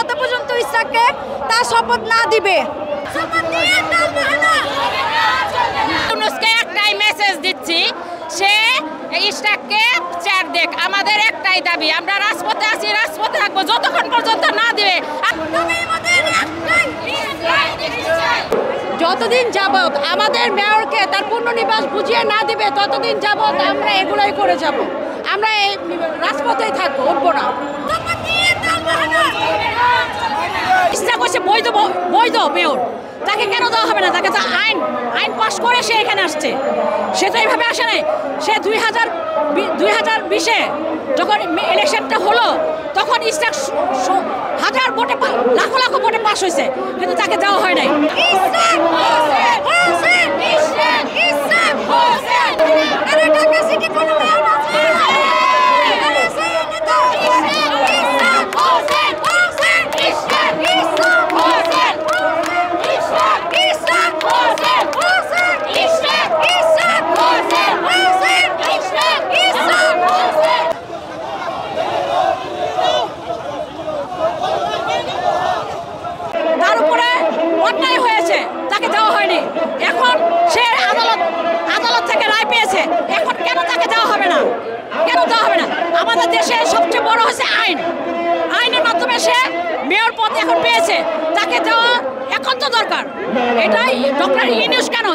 যত পর্যন্ত ইসরাককে তার শপথ না দিবে। একটাই মেসেজ দিচ্ছি, সে ইসরাককে চেক দেখ। আমাদের একটাই দাবি, আমরা রাজপথে আছি, রাজপথে থাকবো যতক্ষণ পর্যন্ত না দিবে। যতদিন যাবত আমাদের মেয়রকে তার পুনর্নিবাস বুঝিয়ে না দিবে ততদিন যাবত আমরা এগুলোই করে যাব। আমরা এই রাজপথেই থাকবো, উঠবো না। ইচ্ছা করছে বৈধ মেয়র, তাকে কেন দেওয়া হবে না? তাকে তো আইন পাশ করে সে এখানে আসছে, সে তো এইভাবে আসে নাই। সে 2020-এ যখন ইলেকশনটা হলো তখন ইসরাক হাজার ভোটে লাখো লাখো ভোটে পাস হয়েছে, কিন্তু তাকে দেওয়া হয় নাই। তার উপরে অন্যায় হয়েছে, তাকে দেওয়া হয়নি। এখন সে আদালত থেকে রায় পেয়েছে, এখন কেন তাকে দেওয়া হবে না? কেন দেওয়া হবে না? আমাদের দেশে সবচেয়ে বড় হচ্ছে আইনের মাধ্যমে সে মেয়র পদ এখন পেয়েছে, তাকে দেওয়া একান্ত দরকার। এটাই ডক্টর ইউনূস, কেন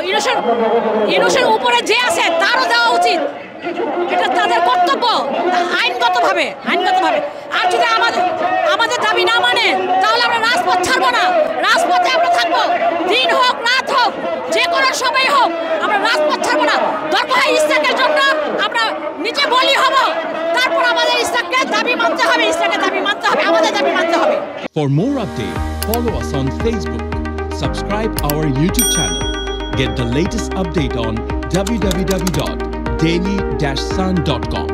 ইউনূসের উপরে যে আছে তারও দেওয়া উচিত। এটা তাদের কর্তব্য আইনগতভাবে। আর যদি আমাদের দাবি না মানে তাহলে আমরা রাজপথ ছাড়বো না, রাজপথে আমরা থাকবো। দিন হোক রাত হোক যে কোনো সময় হোক আমরা রাজপথ ছাড়বো না। দরকার হয় ইসরাকের জন্য আমরা নিজে বলি হব, তারপর আমাদের ইসরাককে দাবি মানতে হবে, ইসরাকের দাবি মানতে হবে, আমাদের দাবি মানতে হবে। For more updates, follow us on Facebook, subscribe our YouTube channel, get the latest update on www.daily-sun.com.